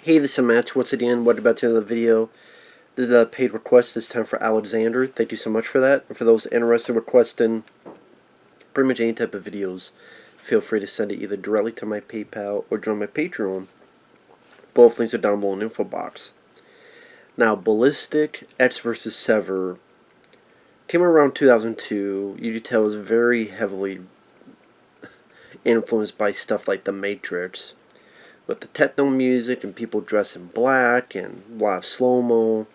Hey, this is Matt. Once again, welcome back to another video. This is a paid request this time for Alexander. Thank you so much for that. And for those interested in requesting pretty much any type of videos, feel free to send it either directly to my PayPal or join my Patreon. Both links are down below in the info box. Now, Ballistic, Ecks vs. Sever came around 2002. You could tell it was very heavily influenced by stuff like The Matrix, with the techno music and people dressed in black and a lot of slow-mo.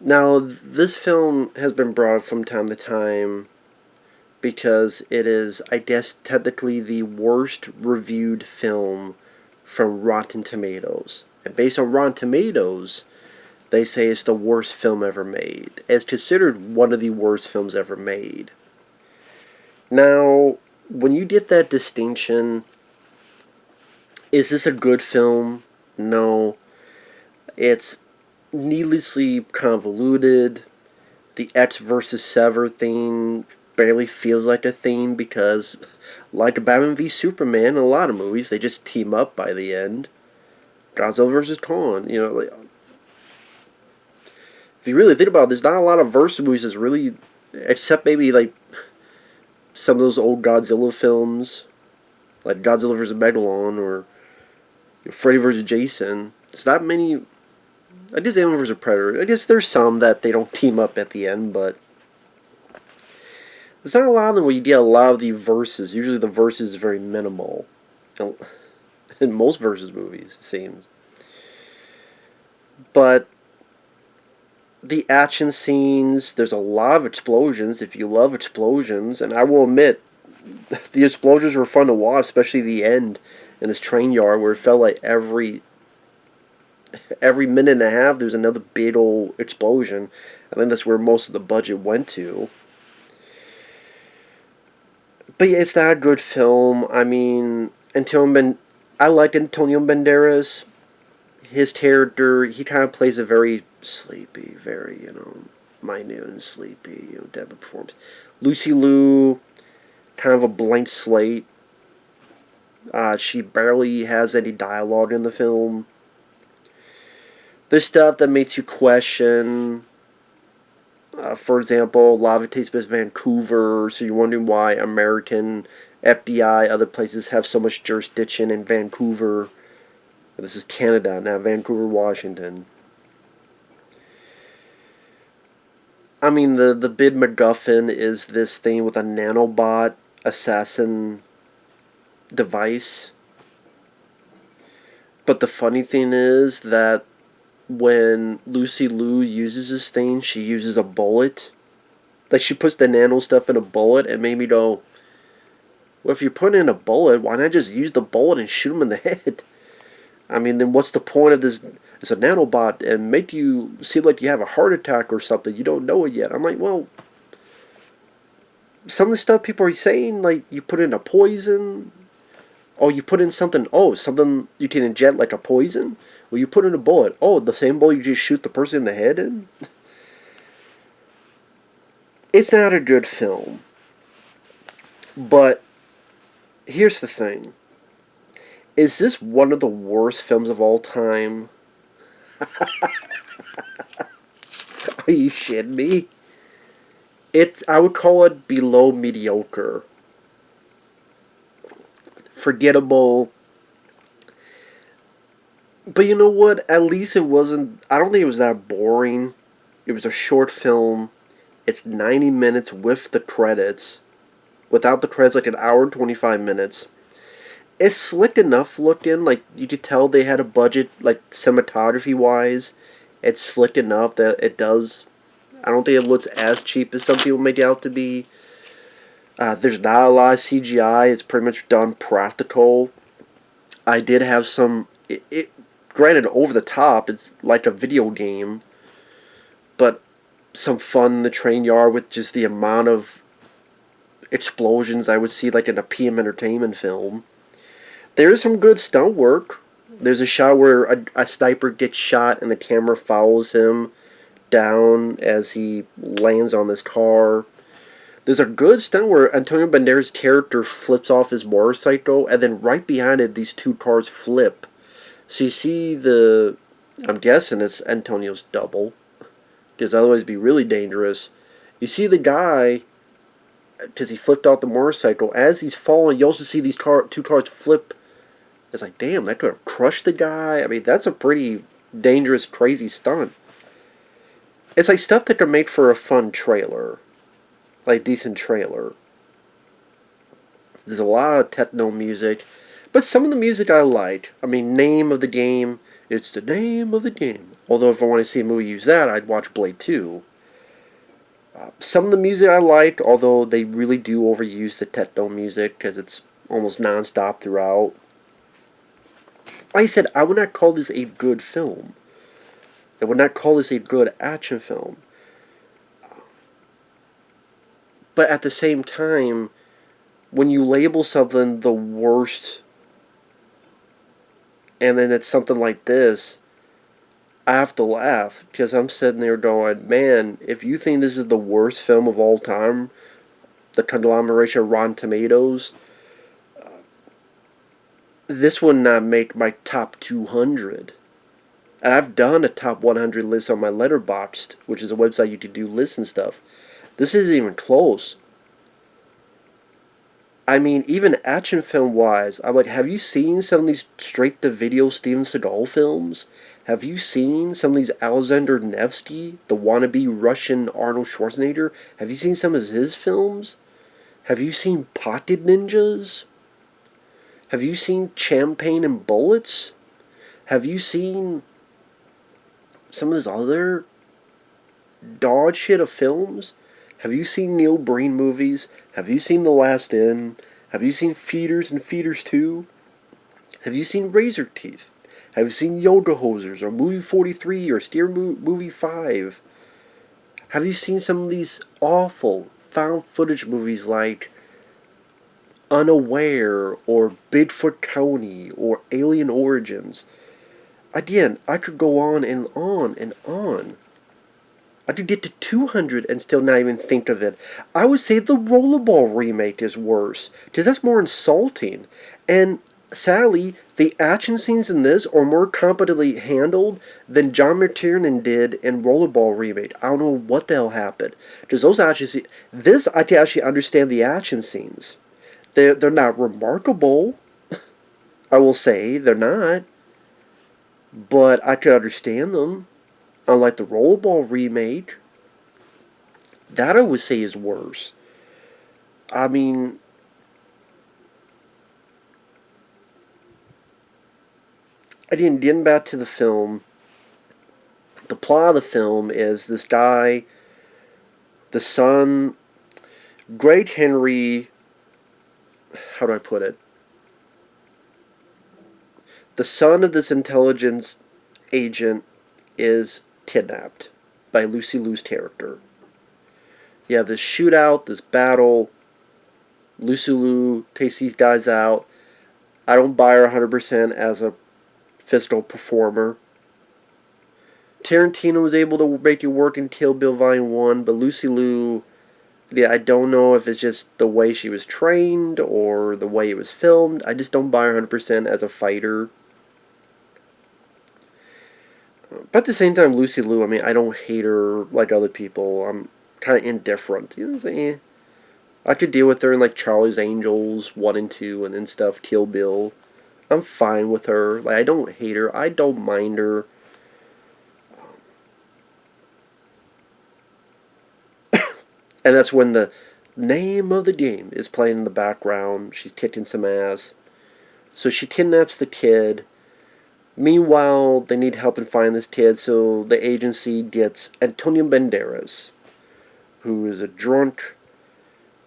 Now, this film has been brought up from time to time because it is, I guess, technically the worst reviewed film from Rotten Tomatoes. And based on Rotten Tomatoes, they say it's the worst film ever made. It's considered one of the worst films ever made. Now, when you get that distinction, is this a good film? No. It's needlessly convoluted. The Ecks vs. Sever thing barely feels like a thing because, like Batman v Superman in a lot of movies, they just team up by the end. Godzilla vs. Kong, like, if you really think about it, there's not a lot of versus movies that's really, except maybe like some of those old Godzilla films, like Godzilla vs. Megalon or Freddy vs. Jason. There's not many. I guess Alien vs. Predator. I guess there's some that they don't team up at the end, but there's not a lot of them where you get a lot of the verses. Usually the verses is very minimal. In most versus movies, it seems. But the action scenes, there's a lot of explosions. If you love explosions, and I will admit, the explosions were fun to watch, especially the end in this train yard where it felt like every minute and a half there's another big old explosion. I think that's where most of the budget went to. But yeah, it's not a good film. I mean, I like Antonio Banderas. His character, he kind of plays a very sleepy, very, minute and sleepy, type of performance. Lucy Liu, kind of a blank slate. She barely has any dialogue in the film. There's stuff that makes you question. For example, a lot of it takes place in Vancouver, so you're wondering why American FBI, other places have so much jurisdiction in Vancouver. This is Canada, not Vancouver, Washington. I mean, the big MacGuffin is this thing with a nanobot assassin device. But the funny thing is that when Lucy Liu uses this thing, she uses a bullet. Like, she puts the nano stuff in a bullet and made me go, well, if you're putting in a bullet, why not just use the bullet and shoot him in the head? I mean, then what's the point of this? It's a nanobot and make you seem like you have a heart attack or something. You don't know it yet. I'm like, well, some of the stuff people are saying, like, you put in a poison. Oh, you put in something. Oh, something you can inject like a poison. Well, you put in a bullet. Oh, the same bullet you just shoot the person in the head in? It's not a good film. But here's the thing. Is this one of the worst films of all time? Are you shitting me? I would call it below mediocre. Forgettable. But you know what? At least it wasn't. I don't think it was that boring. It was a short film. It's 90 minutes with the credits. Without the credits, like an hour and 25 minutes. It's slick enough looking. Like, you could tell they had a budget, like, cinematography wise. It's slick enough that it does. I don't think it looks as cheap as some people make it out to be. There's not a lot of CGI. It's pretty much done practical. I did have some. Granted, over the top. It's like a video game. But some fun in the train yard with just the amount of explosions I would see like in a PM Entertainment film. There is some good stunt work. There's a shot where a sniper gets shot and the camera follows him down as he lands on this car. There's a good stunt where Antonio Banderas' character flips off his motorcycle, and then right behind it, these two cars flip. So you see the, I'm guessing it's Antonio's double, because otherwise it'd be really dangerous. You see the guy, because he flipped out the motorcycle, as he's falling, you also see these two cars flip. It's like, damn, that could have crushed the guy. I mean, that's a pretty dangerous, crazy stunt. It's like stuff that could make for a fun trailer. Like, decent trailer. There's a lot of techno music. But some of the music I like. I mean, name of the game. It's the name of the game. Although if I want to see a movie use that, I'd watch Blade 2. Some of the music I like, although they really do overuse the techno music because it's almost non-stop throughout. Like I said, I would not call this a good film. I would not call this a good action film. But at the same time, when you label something the worst, and then it's something like this, I have to laugh because I'm sitting there going, man, if you think this is the worst film of all time, the conglomeration of Rotten Tomatoes, this would not make my top 200. And I've done a top 100 list on my Letterboxd, which is a website you can do lists and stuff. This isn't even close. I mean, even action film wise, I'm like, have you seen some of these straight to video Steven Seagal films? Have you seen some of these Alexander Nevsky, the wannabe Russian Arnold Schwarzenegger? Have you seen some of his films? Have you seen Pocket Ninjas? Have you seen Champagne and Bullets? Have you seen some of his other dog shit of films? Have you seen Neil Breen movies? Have you seen The Last Inn? Have you seen Feeders and Feeders 2? Have you seen Razor Teeth? Have you seen Yoga Hosers or Movie 43 or Steer Movie 5? Have you seen some of these awful found footage movies like Unaware or Bigfoot County or Alien Origins? Again, I could go on and on and on. I could get to 200 and still not even think of it. I would say the Rollerball remake is worse, because that's more insulting. And sadly, the action scenes in this are more competently handled than John McTiernan did in Rollerball remake. I don't know what the hell happened. Because those action scenes, this I can actually understand the action scenes. They're not remarkable. I will say they're not, but I can understand them. Unlike the Rollerball remake, that I would say is worse. I mean, again, getting back to the film, the plot of the film is this guy, the son, Great Henry, how do I put it? The son of this intelligence agent is kidnapped by Lucy Liu's character. You have this shootout, this battle. Lucy Liu takes these guys out. I don't buy her 100% as a physical performer. Tarantino was able to make it work in Kill Bill Volume 1, but Lucy Liu, yeah, I don't know if it's just the way she was trained or the way it was filmed. I just don't buy her 100% as a fighter. But at the same time, Lucy Liu, I mean, I don't hate her like other people. I'm kind of indifferent. You know what I'm saying? I could deal with her in like Charlie's Angels 1 and 2 and stuff, Kill Bill. I'm fine with her. Like, I don't hate her. I don't mind her. And that's when the name of the game is playing in the background. She's kicking some ass. So she kidnaps the kid. Meanwhile, they need help in finding this kid, so the agency gets Antonio Banderas, who is a drunk.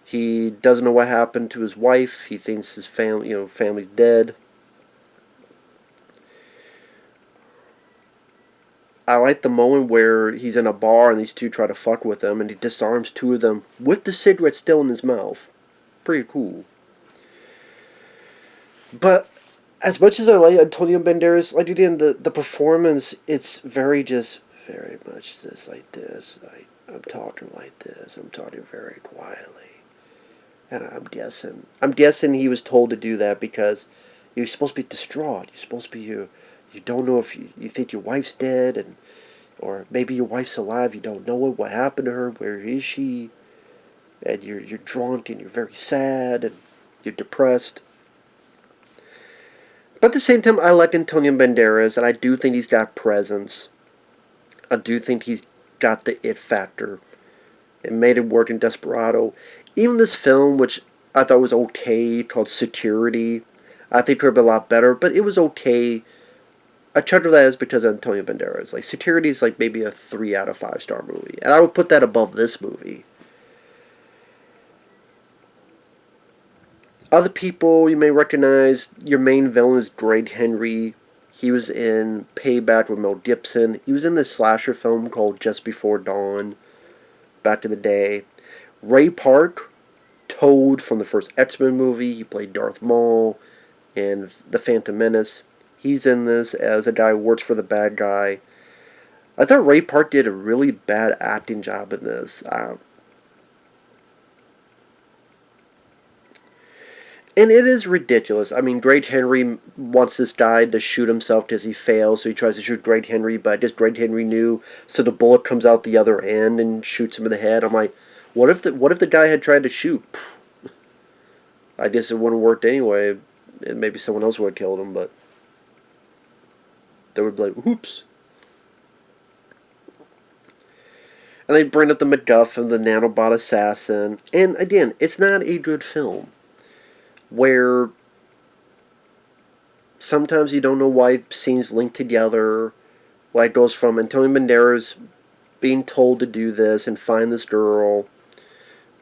He doesn't know what happened to his wife. He thinks his family's dead. I like the moment where he's in a bar and these two try to fuck with him, and he disarms two of them with the cigarette still in his mouth. Pretty cool. But as much as I like Antonio Banderas, like again, the performance, it's very much this, like this. I'm talking like this. I'm talking very quietly. And I'm guessing he was told to do that because you're supposed to be distraught. You're supposed to be you don't know if you think your wife's dead, and or maybe your wife's alive. You don't know what happened to her. Where is she? And you're drunk and you're very sad and you're depressed. But at the same time, I like Antonio Banderas, and I do think he's got presence. I do think he's got the it factor. It made it work in Desperado. Even this film, which I thought was okay, called Security, I think could have been a lot better, but it was okay. I charge that as because of Antonio Banderas. Like, Security is like maybe a 3 out of 5 star movie, and I would put that above this movie. Other people you may recognize, your main villain is Greg Henry. He was in Payback with Mel Gibson. He was in this slasher film called Just Before Dawn, back in the day. Ray Park, Toad from the first X-Men movie. He played Darth Maul in The Phantom Menace. He's in this as a guy who works for the bad guy. I thought Ray Park did a really bad acting job in this. And it is ridiculous. I mean, Greg Henry wants this guy to shoot himself because he fails, so he tries to shoot Greg Henry, but I guess Greg Henry knew, so the bullet comes out the other end and shoots him in the head. I'm like, what if the guy had tried to shoot? I guess it wouldn't have worked anyway. And maybe someone else would have killed him, but they would be like, oops. And they bring up the MacGuffin, the nanobot assassin. And again, it's not a good film. Where sometimes you don't know why scenes link together. Like, it goes from Antonio Banderas being told to do this and find this girl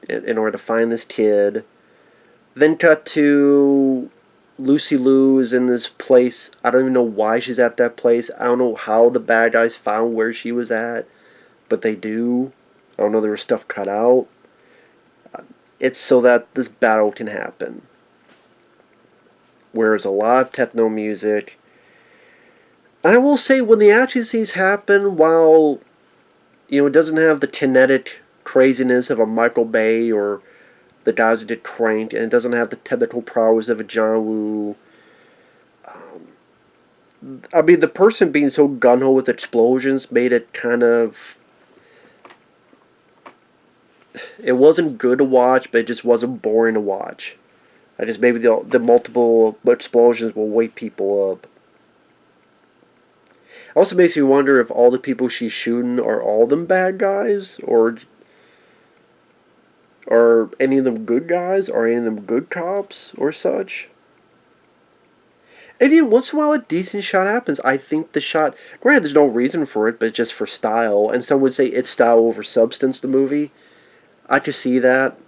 in order to find this kid. Then cut to Lucy Liu is in this place. I don't even know why she's at that place. I don't know how the bad guys found where she was at, but they do. I don't know, there was stuff cut out. It's so that this battle can happen. Where there's a lot of techno music. And I will say, when the action scenes happen, while it doesn't have the kinetic craziness of a Michael Bay or the guys who did Crank, and it doesn't have the technical prowess of a John Woo. I mean, the person being so gung-ho with explosions made it kind of... It wasn't good to watch, but it just wasn't boring to watch. I guess maybe the multiple explosions will wake people up. It also makes me wonder if all the people she's shooting are all of them bad guys, or are any of them good guys, or any of them good cops, or such. And once in a while a decent shot happens. I think the shot, granted there's no reason for it, but just for style, and some would say it's style over substance, the movie. I could see that.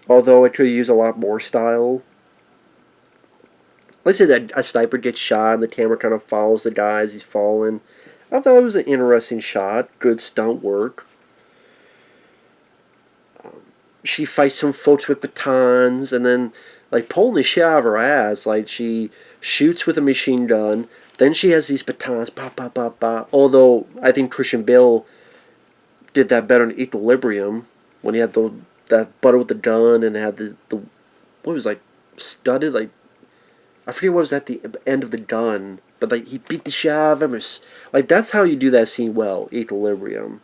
Although it could use a lot more style. Let's say that a sniper gets shot and the camera kind of follows the guy as he's falling. I thought it was an interesting shot. Good stunt work. She fights some folks with batons and then, like, pulling the shit out of her ass. Like, she shoots with a machine gun. Then she has these batons. Pop, pop, pop, pop. Although, I think Christian Bale did that better in Equilibrium. When he had that butter with the gun and had the what was, like, studded, like, I forget what was at the end of the gun, but, like, he beat the shit out of him. Like, that's how you do that scene well, Equilibrium.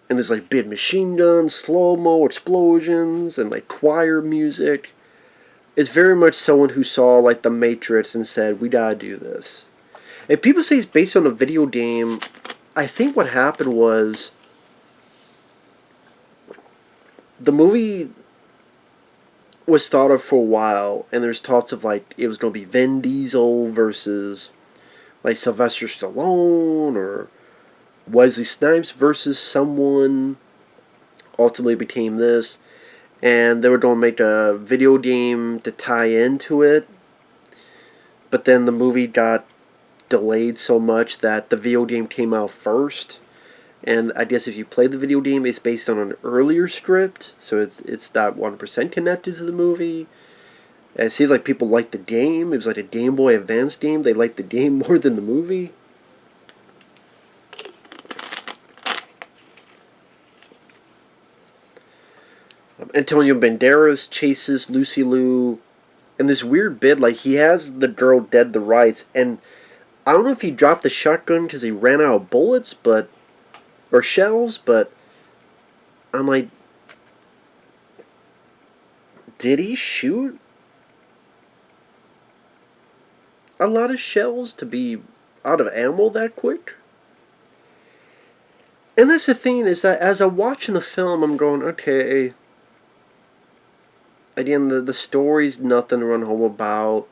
And there's, like, big machine guns, slow-mo, explosions, and, like, choir music. It's very much someone who saw, like, The Matrix and said, we gotta do this. If people say it's based on a video game, I think what happened was the movie was thought of for a while, and there's talks of, like, it was going to be Vin Diesel versus, like, Sylvester Stallone, or Wesley Snipes versus someone. Ultimately became this, and they were going to make a video game to tie into it, but then the movie got delayed so much that the video game came out first. And I guess if you play the video game, it's based on an earlier script, so it's not 1% connected to the movie. And it seems like people liked the game. It was like a Game Boy Advance game. They liked the game more than the movie. Antonio Banderas chases Lucy Liu And this weird bit, like, he has the girl dead to rights, and I don't know if he dropped the shotgun because he ran out of bullets, but or shells, but I'm like, did he shoot a lot of shells to be out of ammo that quick? And that's the thing, is that as I'm watching the film, I'm going, okay, again, the story's nothing to run home about.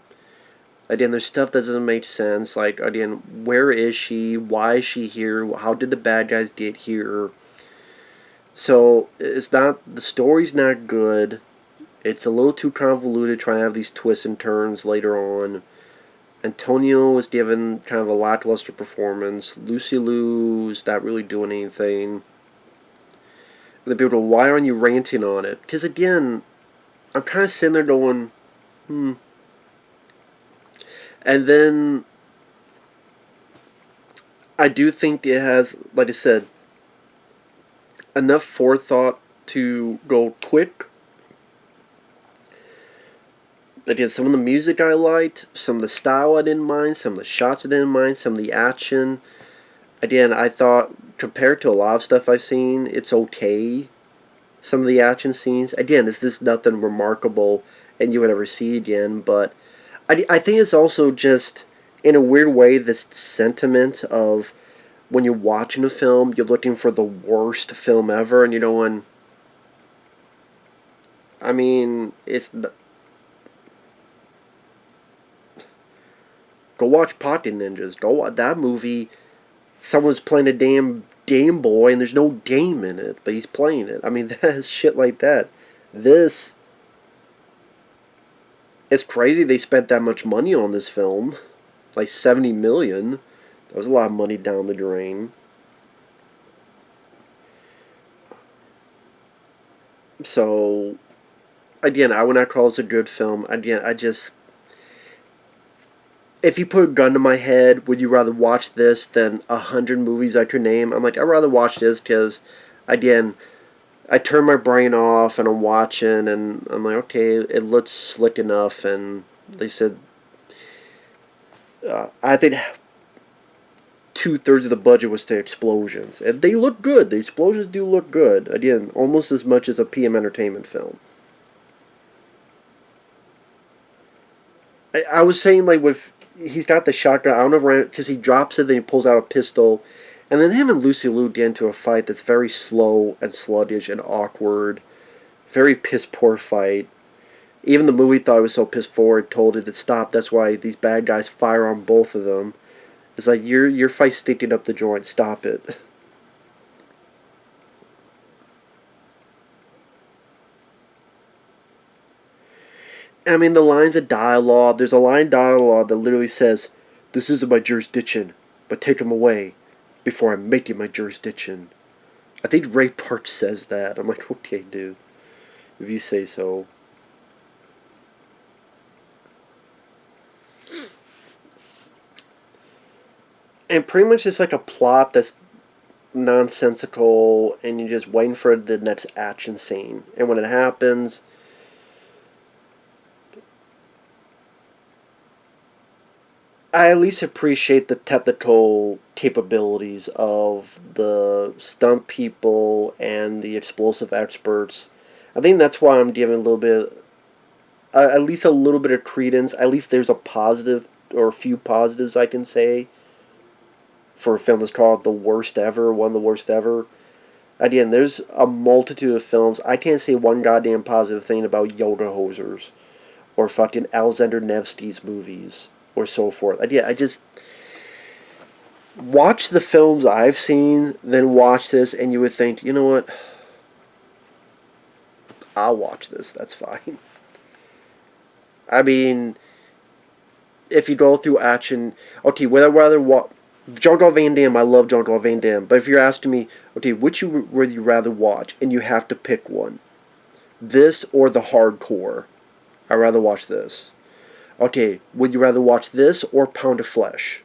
Again, there's stuff that doesn't make sense. Like, again, where is she? Why is she here? How did the bad guys get here? So, it's not, the story's not good. It's a little too convoluted trying to have these twists and turns later on. Antonio was given kind of a lackluster performance. Lucy Liu's not really doing anything. And the people go, why aren't you ranting on it? Because again, I'm kind of sitting there going, And then I do think it has, like I said, enough forethought to go quick. Again, some of the music I liked, some of the style I didn't mind, some of the shots I didn't mind, some of the action. Again, I thought, compared to a lot of stuff I've seen, it's okay. Some of the action scenes. Again, it's just nothing remarkable and you would ever see again, but I think it's also just, in a weird way, this sentiment of when you're watching a film, you're looking for the worst film ever, and you know when. I mean, it's. Go watch Pocket Ninjas. Go watch that movie. Someone's playing a damn Game Boy, and there's no game in it, but he's playing it. I mean, that's shit like that. This. It's crazy they spent that much money on this film. Like $70 million. That was a lot of money down the drain. So, again, I would not call this a good film. Again, I just... If you put a gun to my head, would you rather watch this than 100 movies I could name? I'm like, I'd rather watch this because, again, I turn my brain off and I'm watching and I'm like, okay, it looks slick enough. And they said, I think 2/3 of the budget was to explosions. And they look good. The explosions do look good. Again, almost as much as a PM Entertainment film. I was saying, like, with... He's got the shotgun. I don't know if because he drops it, then he pulls out a pistol. And then him and Lucy Liu get into a fight that's very slow and sluggish and awkward. Very piss poor fight. Even the movie thought it was so piss forward, told it to stop. That's why these bad guys fire on both of them. It's like, your fight's sticking up the joint. Stop it. I mean, the lines of dialogue. There's a line of dialogue that literally says, "This isn't my jurisdiction, but take him away before I make it my jurisdiction." I think Ray Park says that. I'm like, okay, dude. If you say so. And pretty much it's like a plot that's nonsensical, and you're just waiting for the next action scene. And when it happens, I at least appreciate the technical capabilities of the stunt people and the explosive experts. I think that's why I'm giving a little bit, at least a little bit of credence. At least there's a positive, or a few positives I can say, for a film that's called The Worst Ever, one of the worst ever. Again, there's a multitude of films. I can't say one goddamn positive thing about Yoga Hosers, or fucking Alexander Nevsky's movies, or so forth. I just watch the films I've seen, then watch this, and you would think, you know what? I'll watch this. That's fine. I mean, if you go through action, okay, would I rather watch Jean-Claude Van Damme? I love Jean-Claude Van Damme, but if you're asking me, okay, which would you rather watch, and you have to pick one, this or the hardcore? I'd rather watch this. Okay, would you rather watch this or Pound of Flesh?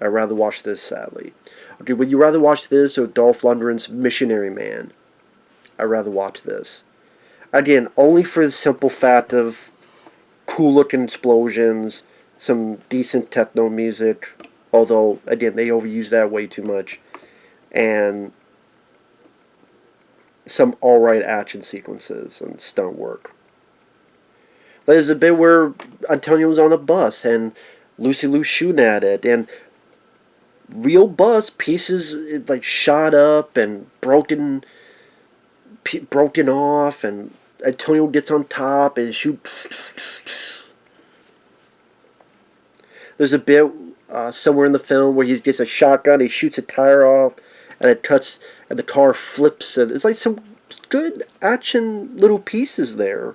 I'd rather watch this, sadly. Okay, would you rather watch this or Dolph Lundgren's Missionary Man? I'd rather watch this. Again, only for the simple fact of cool looking explosions, some decent techno music, although again they overuse that way too much, and some alright action sequences and stunt work. There's a bit where Antonio was on a bus and Lucy Lou's shooting at it, and real bus pieces like shot up and broken off, and Antonio gets on top and shoots. There's a bit somewhere in the film where he gets a shotgun, he shoots a tire off, and it cuts, and the car flips, and it's like some good action little pieces there.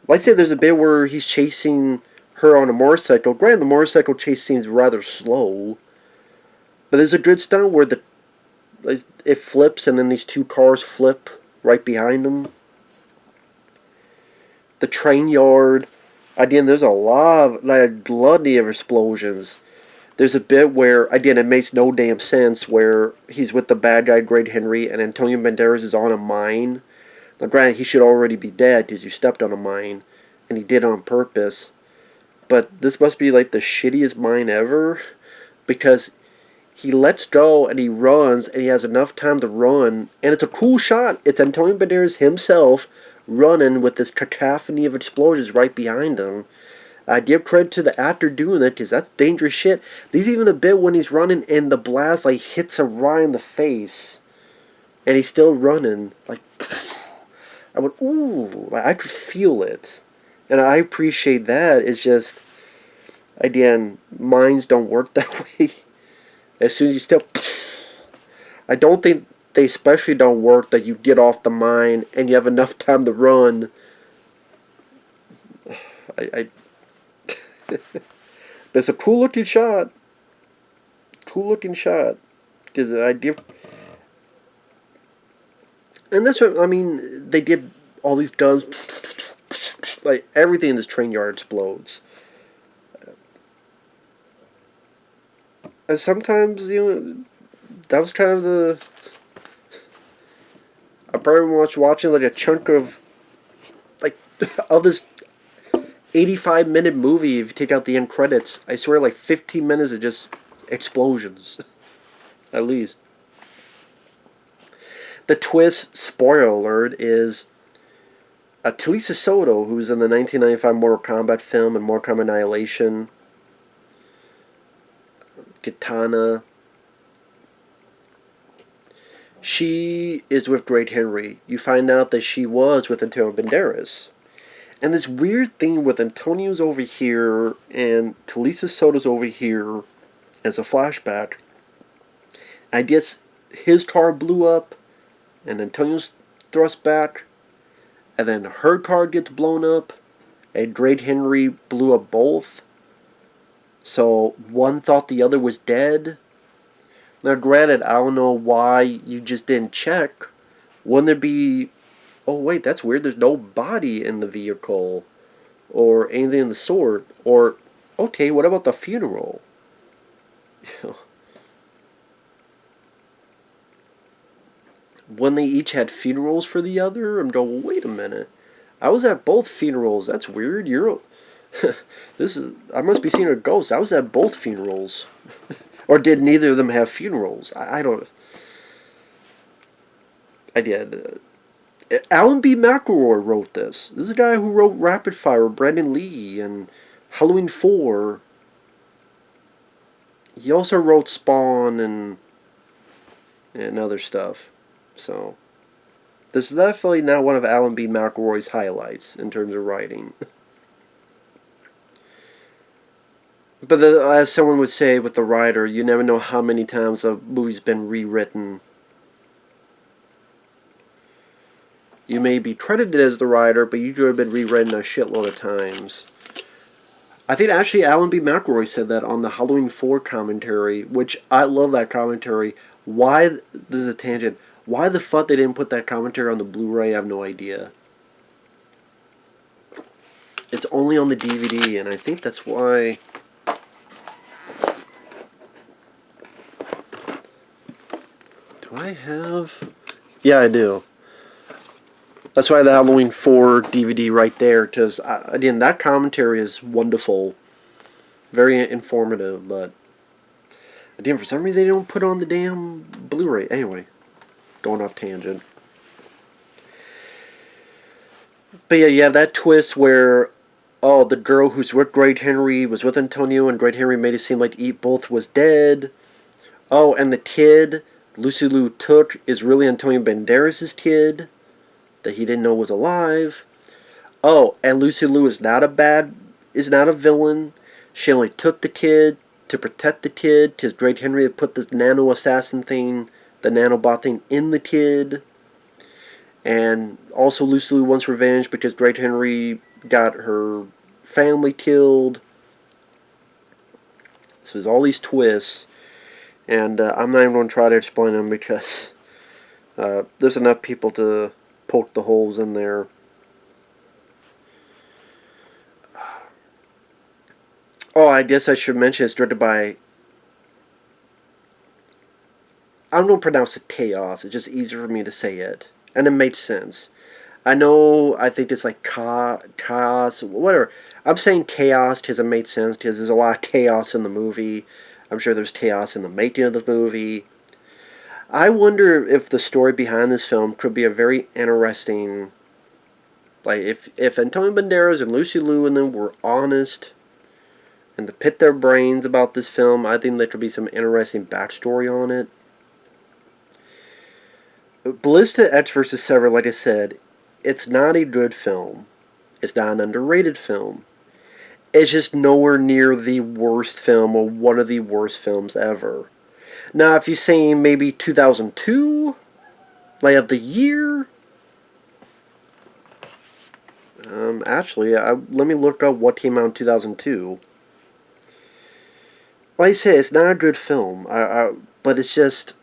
Like I say, there's a bit where he's chasing her on a motorcycle. Granted, the motorcycle chase seems rather slow, but there's a good stunt where it flips, and then these two cars flip right behind them. The train yard. Again, there's a lot of, like, a gluttony of explosions. There's a bit where, again, it makes no damn sense, where he's with the bad guy, Great Henry, and Antonio Banderas is on a mine. Now, granted, he should already be dead because you stepped on a mine, and he did on purpose. But this must be like the shittiest mine ever, because he lets go and he runs, and he has enough time to run, and it's a cool shot. It's Antonio Banderas himself running with this cacophony of explosions right behind him. I give credit to the actor doing it, because that's dangerous shit. There's even a bit when he's running and the blast like hits him right in the face, and he's still running. Like, I went, ooh, like, I could feel it. And I appreciate that. It's just, again, mines don't work that way. As soon as you step, I don't think they especially don't work that you get off the mine and you have enough time to run. But it's a cool looking shot. Cool looking shot. Because I give, and that's what I mean. They did all these guns. Like, everything in this train yard explodes. And sometimes, that was kind of the... I probably was watching like a chunk of, like, of this 85-minute movie. If you take out the end credits, I swear, like 15 minutes of just explosions. At least. The twist, spoiler alert, is Talisa Soto, who was in the 1995 Mortal Kombat film and Mortal Kombat Annihilation, Katana. She is with Great Henry. You find out that she was with Antonio Banderas. And this weird thing with Antonio's over here and Talisa Soto's over here as a flashback. I guess his car blew up and Antonio's thrust back. And then her car gets blown up, and Great Henry blew up both. So one thought the other was dead. Now, granted, I don't know why you just didn't check. Wouldn't there be... Oh, wait, that's weird. There's no body in the vehicle. Or anything of the sort. Or, okay, what about the funeral? When they each had funerals for the other, I'm going, well, wait a minute. I was at both funerals. That's weird. I must be seeing a ghost. I was at both funerals. Or did neither of them have funerals? I don't... I did. Alan B. McElroy wrote this. This is a guy who wrote Rapid Fire, Brandon Lee, and Halloween 4. He also wrote Spawn and other stuff. So, this is definitely not one of Alan B. McElroy's highlights in terms of writing. But as someone would say with the writer, you never know how many times a movie's been rewritten. You may be credited as the writer, but you could have been rewritten a shitload of times. I think actually Alan B. McElroy said that on the Halloween 4 commentary, which I love that commentary. Why, this is a tangent, why the fuck they didn't put that commentary on the Blu-ray, I have no idea. It's only on the DVD, and I think that's why... Do I have... Yeah, I do. That's why the Halloween 4 DVD right there, because again, that commentary is wonderful, very informative. But again, for some reason, they don't put on the damn Blu-ray. Anyway, going off tangent. But yeah, you have that twist where, oh, the girl who's with Great Henry was with Antonio, and Great Henry made it seem like Eat Both was dead. Oh, and the kid Lucy Liu took is really Antonio Banderas' kid that he didn't know was alive. Oh, and Lucy Liu is not a villain. She only took the kid to protect the kid because Great Henry had put this nano assassin thing, the nanobot thing, in the kid. And also Lucy Liu wants revenge because Great Henry got her family killed. So there's all these twists, and I'm not even going to try to explain them because there's enough people to poke the holes in there. Oh, I guess I should mention it's directed by. I'm going to pronounce it Chaos. It's just easier for me to say it. And it makes sense. I know, I think it's like Chaos, whatever. I'm saying Chaos because it made sense because there's a lot of chaos in the movie. I'm sure there's chaos in the making of the movie. I wonder if the story behind this film could be a very interesting. Like, if Antonio Banderas and Lucy Liu and them were honest and to pit their brains about this film, I think there could be some interesting backstory on it. Ballistic, Ecks versus Sever, like I said, it's not a good film. It's not an underrated film. It's just nowhere near the worst film or one of the worst films ever. Now, if you're saying maybe 2002, like of the year, actually, let me look up what came out in 2002. Like I said, it's not a good film. But it's just,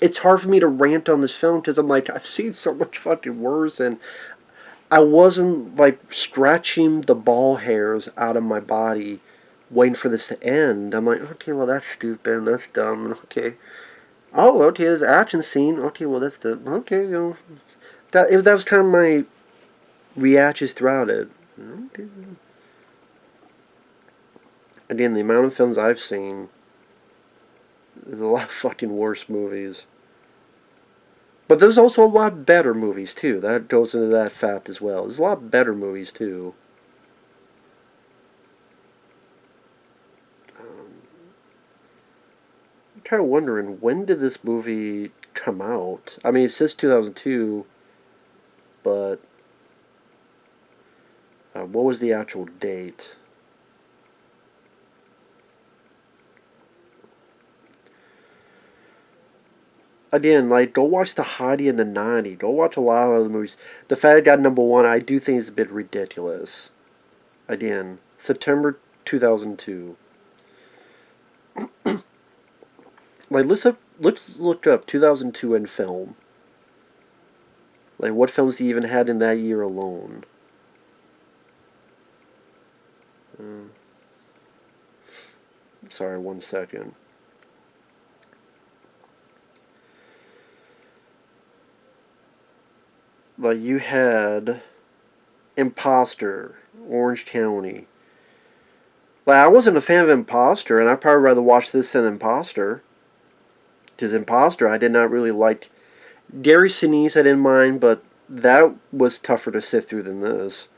it's hard for me to rant on this film because I'm like, I've seen so much fucking worse, and I wasn't like scratching the ball hairs out of my body waiting for this to end. I'm like, okay, well, that's stupid, that's dumb, okay. Oh, okay, there's an action scene. Okay, well, that's the, okay, you know. That was kind of my reactions throughout it. Okay. Again, the amount of films I've seen, there's a lot of fucking worse movies. But there's also a lot better movies, too. That goes into that fact as well. There's a lot better movies, too. I'm kind of wondering, when did this movie come out? I mean, it says 2002, but what was the actual date? Again, like, go watch The Hottie in the 90s. Go watch a lot of other movies. The fact it got #1, I do think is a bit ridiculous. Again, September 2002. Like, let's look up 2002 in film. Like, what films he even had in that year alone. Sorry, 1 second. Like, you had Imposter, Orange County. Like, I wasn't a fan of Imposter, and I'd probably rather watch this than Imposter. Because Imposter, I did not really like. Gary Sinise, I didn't mind, but that was tougher to sit through than this.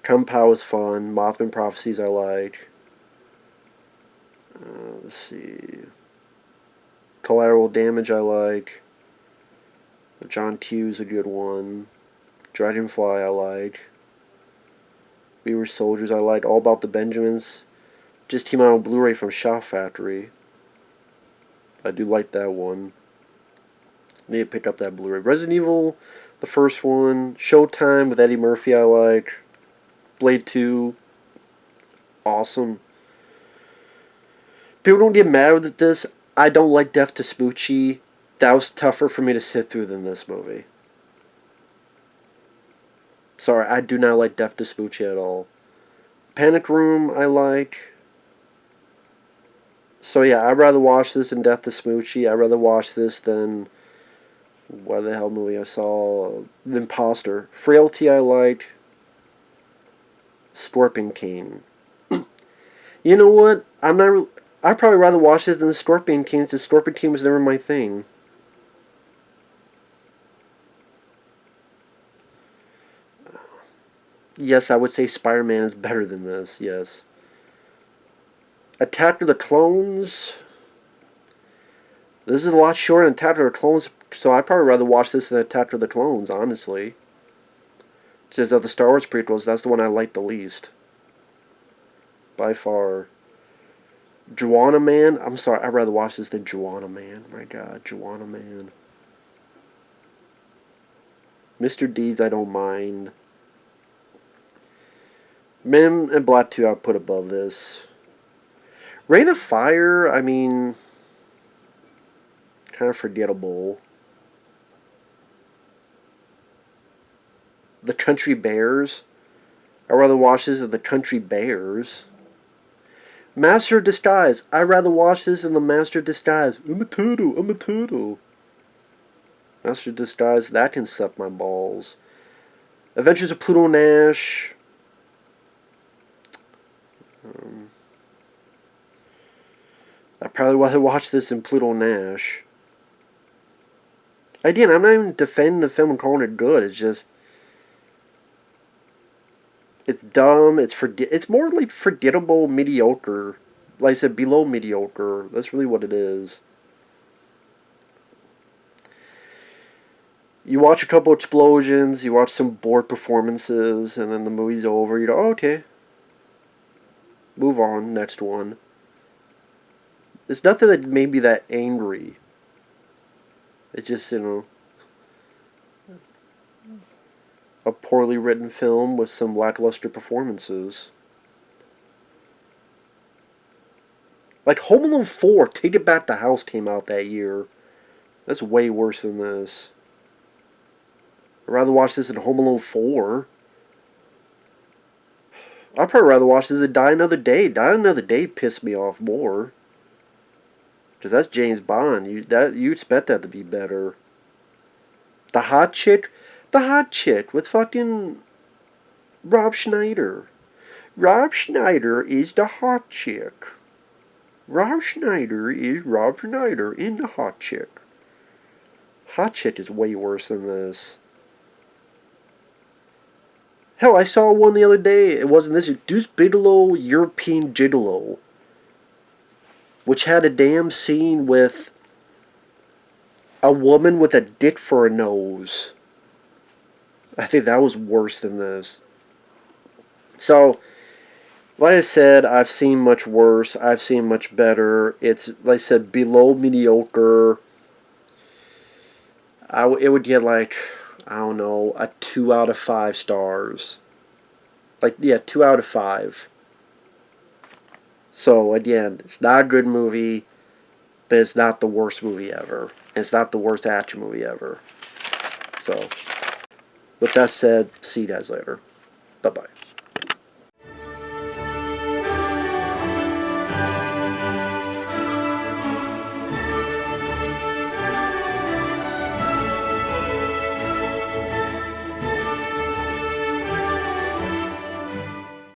Kung Pao was fun. Mothman Prophecies I like. Let's see. Collateral Damage I like. John Q's a good one. Dragonfly I like. We Were Soldiers I like. All About the Benjamins. Just came out on Blu-ray from Shout Factory. I do like that one. Need to pick up that Blu-ray. Resident Evil, the first one. Showtime with Eddie Murphy I like. Blade 2. Awesome. People don't get mad with this. I don't like Death to Smoochie. That was tougher for me to sit through than this movie. Sorry, I do not like Death to Smoochie at all. Panic Room I like. So yeah, I'd rather watch this than Death to Smoochie. I'd rather watch this than What the hell movie I saw? The Imposter. Frailty I liked. Scorpion King. You know what? I'd probably rather watch this than the Scorpion King. The Scorpion King was never my thing. Yes, I would say Spider-Man is better than this. Yes. Attack of the Clones. This is a lot shorter than Attack of the Clones, so I'd probably rather watch this than Attack of the Clones, honestly. Just of the Star Wars prequels, that's the one I like the least. By far. Juana Man? I'm sorry, I'd rather watch this than Juana Man. My god, Juana Man. Mr. Deeds, I don't mind. Men and Black 2, I'd put above this. Rain of Fire, I mean, kind of forgettable. The Country Bears. I'd rather watch this than The Country Bears. Master of Disguise. I'd rather watch this than The Master of Disguise. I'm a turtle, I'm a turtle. Master of Disguise, that can suck my balls. Adventures of Pluto Nash. I'd probably rather watch this than Pluto Nash. Again, I'm not even defending the film and calling it good. It's just... It's dumb. It's more like forgettable mediocre. Like I said, below mediocre. That's really what it is. You watch a couple explosions, you watch some bored performances, and then the movie's over. You go, oh, okay. Move on, next one. It's nothing that made me that angry. It's just, you know, a poorly written film with some lackluster performances. Like Home Alone 4, Take It Back to House came out that year. That's way worse than this. I'd rather watch this than Home Alone 4. I'd probably rather watch this than Die Another Day. Die Another Day pissed me off more. Because that's James Bond. You expect that to be better. The Hot Chick? The Hot Chick with fucking Rob Schneider. Rob Schneider is the Hot Chick. Rob Schneider is Rob Schneider in The Hot Chick. Hot Chick is way worse than this. Hell, I saw one the other day. It wasn't this. Deuce Bigelow, European Gigolo. Which had a damn scene with a woman with a dick for a nose. I think that was worse than this. So, like I said, I've seen much worse. I've seen much better. It's, like I said, below mediocre. It would get like, I don't know, a 2 out of 5 stars. Like, yeah, 2 out of 5. So, again, it's not a good movie, but it's not the worst movie ever. It's not the worst action movie ever. So, with that said, see you guys later. Bye-bye.